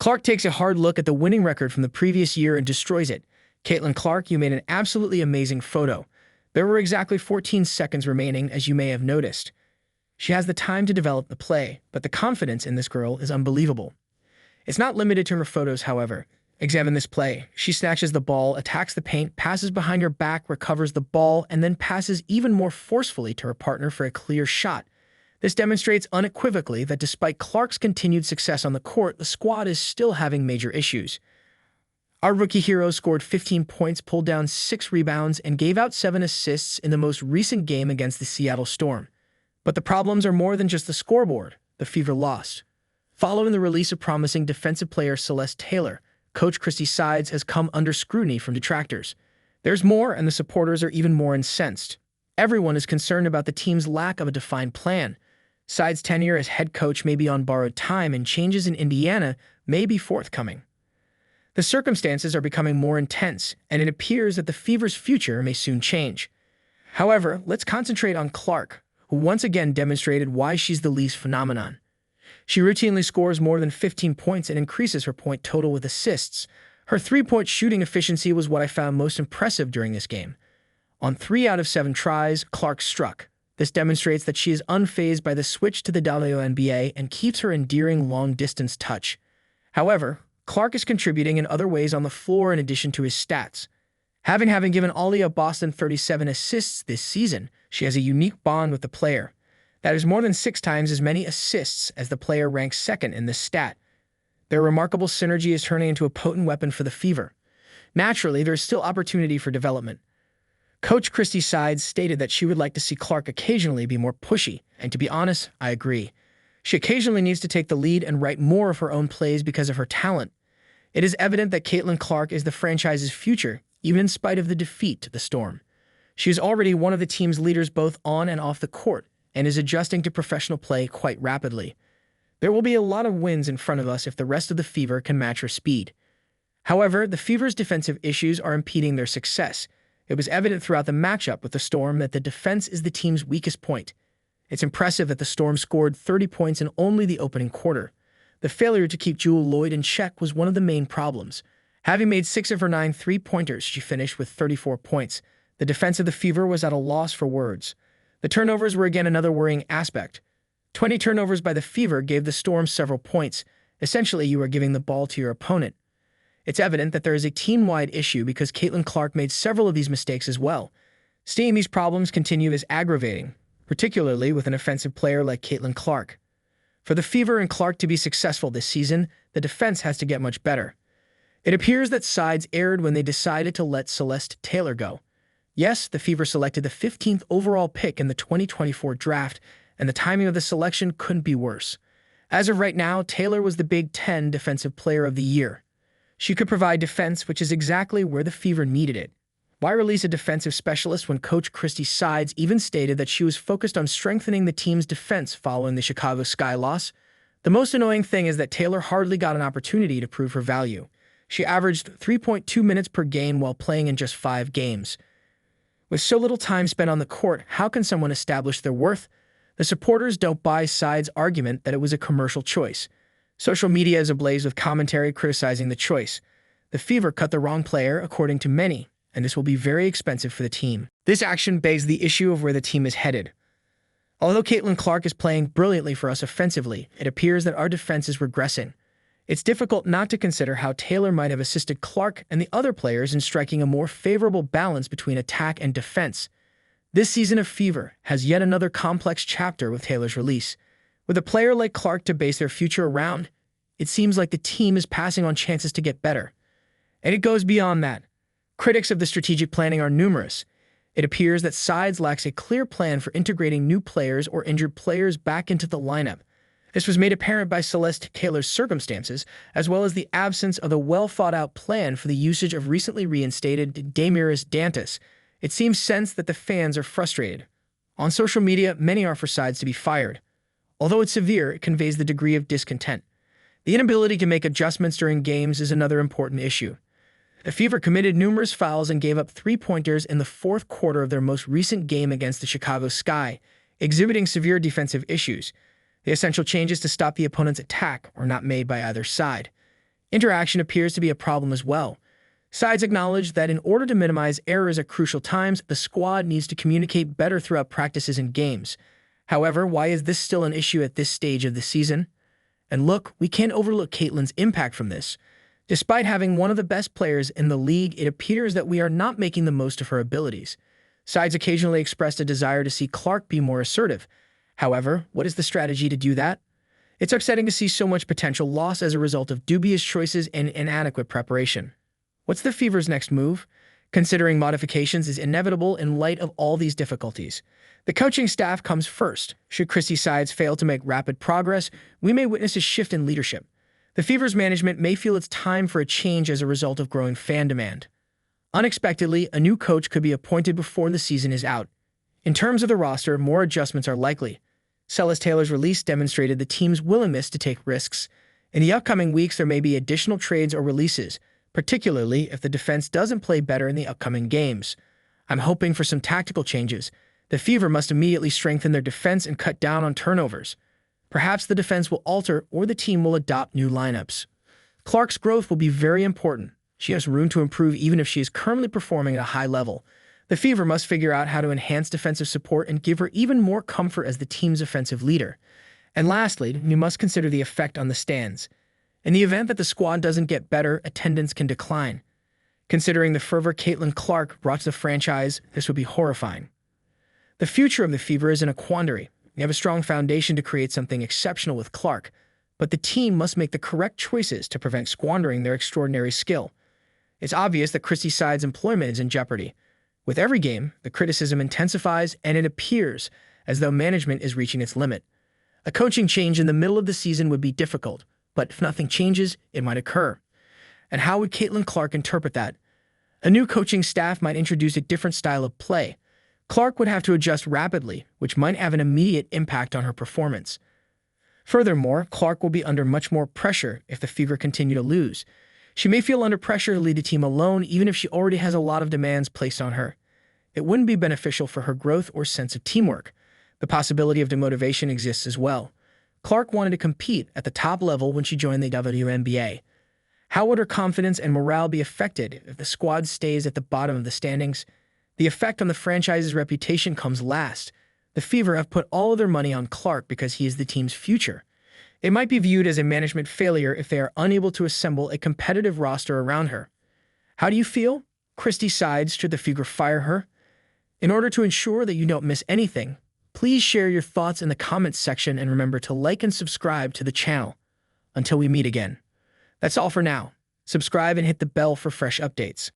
Clark takes a hard look at the winning record from the previous year and destroys it. Caitlin Clark, you made an absolutely amazing photo. There were exactly 14 seconds remaining, as you may have noticed. She has the time to develop the play, but the confidence in this girl is unbelievable. It's not limited to her photos, however. Examine this play. She snatches the ball, attacks the paint, passes behind her back, recovers the ball, and then passes even more forcefully to her partner for a clear shot. This demonstrates unequivocally that despite Clark's continued success on the court, the squad is still having major issues. Our rookie hero scored 15 points, pulled down 6 rebounds, and gave out 7 assists in the most recent game against the Seattle Storm. But the problems are more than just the scoreboard. The Fever lost. Following the release of promising defensive player Celeste Taylor, Coach Christie sides has come under scrutiny from detractors. There's more, and the supporters are even more incensed. Everyone is concerned about the team's lack of a defined plan. Side's tenure as head coach may be on borrowed time, and changes in Indiana may be forthcoming. The circumstances are becoming more intense, and it appears that the Fever's future may soon change. However, let's concentrate on Clark, who once again demonstrated why she's the least phenomenon. She routinely scores more than 15 points and increases her point total with assists. Her three-point shooting efficiency was what I found most impressive during this game. On 3 out of 7 tries, Clark struck. This demonstrates that she is unfazed by the switch to the WNBA and keeps her endearing long-distance touch. However, Clark is contributing in other ways on the floor in addition to his stats. Having given Aliyah Boston 37 assists this season, she has a unique bond with the player. That is more than 6 times as many assists as the player ranks second in this stat. Their remarkable synergy is turning into a potent weapon for the Fever. Naturally, there is still opportunity for development. Coach Christie sides stated that she would like to see Clark occasionally be more pushy, and to be honest, I agree. She occasionally needs to take the lead and write more of her own plays because of her talent. It is evident that Caitlin Clark is the franchise's future, even in spite of the defeat to the Storm. She is already one of the team's leaders both on and off the court, and is adjusting to professional play quite rapidly. There will be a lot of wins in front of us if the rest of the Fever can match her speed. However, the Fever's defensive issues are impeding their success. It was evident throughout the matchup with the Storm that the defense is the team's weakest point. It's impressive that the Storm scored 30 points in only the opening quarter. The failure to keep Jewel Lloyd in check was one of the main problems. Having made 6 of her 9 three-pointers, she finished with 34 points. The defense of the Fever was at a loss for words. The turnovers were again another worrying aspect. 20 turnovers by the Fever gave the Storm several points. Essentially, you are giving the ball to your opponent. It's evident that there is a team-wide issue because Caitlin Clark made several of these mistakes as well. Seeing these problems continue is aggravating, particularly with an offensive player like Caitlin Clark. For the Fever and Clark to be successful this season, the defense has to get much better. It appears that sides erred when they decided to let Celeste Taylor go. Yes, the Fever selected the 15th overall pick in the 2024 draft, and the timing of the selection couldn't be worse. As of right now, Taylor was the Big Ten Defensive Player of the Year. She could provide defense, which is exactly where the Fever needed it. Why release a defensive specialist when Coach Christie sides even stated that she was focused on strengthening the team's defense following the Chicago Sky loss? The most annoying thing is that Taylor hardly got an opportunity to prove her value. She averaged 3.2 minutes per game while playing in just 5 games. With so little time spent on the court, how can someone establish their worth? The supporters don't buy sides' argument that it was a commercial choice. Social media is ablaze with commentary criticizing the choice. The Fever cut the wrong player, according to many, and this will be very expensive for the team. This action begs the issue of where the team is headed. Although Caitlin Clark is playing brilliantly for us offensively, it appears that our defense is regressing. It's difficult not to consider how Taylor might have assisted Clark and the other players in striking a more favorable balance between attack and defense. This season of Fever has yet another complex chapter with Taylor's release. With a player like Clark to base their future around, it seems like the team is passing on chances to get better. And it goes beyond that. Critics of the strategic planning are numerous. It appears that sides lacks a clear plan for integrating new players or injured players back into the lineup. This was made apparent by Celeste Taylor's circumstances, as well as the absence of a well-thought-out plan for the usage of recently reinstated Damiris Dantas. It seems sense that the fans are frustrated. On social media, many are for sides to be fired. Although it's severe, it conveys the degree of discontent. The inability to make adjustments during games is another important issue. The Fever committed numerous fouls and gave up 3-pointers in the 4th quarter of their most recent game against the Chicago Sky, exhibiting severe defensive issues. The essential changes to stop the opponent's attack were not made by either side. Interaction appears to be a problem as well. Sides acknowledge that in order to minimize errors at crucial times, the squad needs to communicate better throughout practices and games. However, why is this still an issue at this stage of the season? And look, we can't overlook Caitlyn's impact from this. Despite having one of the best players in the league, it appears that we are not making the most of her abilities. Sides occasionally expressed a desire to see Clark be more assertive. However, what is the strategy to do that? It's upsetting to see so much potential lost as a result of dubious choices and inadequate preparation. What's the Fever's next move? Considering modifications is inevitable in light of all these difficulties. The coaching staff comes first. Should Christie sides fail to make rapid progress, we may witness a shift in leadership. The Fever's management may feel it's time for a change as a result of growing fan demand. Unexpectedly, a new coach could be appointed before the season is out. In terms of the roster, more adjustments are likely. Silas Taylor's release demonstrated the team's willingness to take risks. In the upcoming weeks, there may be additional trades or releases, particularly if the defense doesn't play better in the upcoming games. I'm hoping for some tactical changes. The Fever must immediately strengthen their defense and cut down on turnovers. Perhaps the defense will alter or the team will adopt new lineups. Clark's growth will be very important. She has room to improve even if she is currently performing at a high level. The Fever must figure out how to enhance defensive support and give her even more comfort as the team's offensive leader. And lastly, we must consider the effect on the stands. In the event that the squad doesn't get better, attendance can decline. Considering the fervor Caitlin Clark brought to the franchise, this would be horrifying. The future of the Fever is in a quandary. We have a strong foundation to create something exceptional with Clark, but the team must make the correct choices to prevent squandering their extraordinary skill. It's obvious that Christie's side's employment is in jeopardy. With every game, the criticism intensifies, and it appears as though management is reaching its limit. A coaching change in the middle of the season would be difficult, but if nothing changes, it might occur. And how would Caitlin Clark interpret that? A new coaching staff might introduce a different style of play. Clark would have to adjust rapidly, which might have an immediate impact on her performance. Furthermore, Clark will be under much more pressure if the Fever continue to lose. She may feel under pressure to lead the team alone, even if she already has a lot of demands placed on her. It wouldn't be beneficial for her growth or sense of teamwork. The possibility of demotivation exists as well. Clark wanted to compete at the top level when she joined the WNBA. How would her confidence and morale be affected if the squad stays at the bottom of the standings? The effect on the franchise's reputation comes last. The Fever have put all of their money on Clark because he is the team's future. It might be viewed as a management failure if they are unable to assemble a competitive roster around her. How do you feel? Christie sides should the Fever fire her? In order to ensure that you don't miss anything, please share your thoughts in the comments section and remember to like and subscribe to the channel. Until we meet again. That's all for now. Subscribe and hit the bell for fresh updates.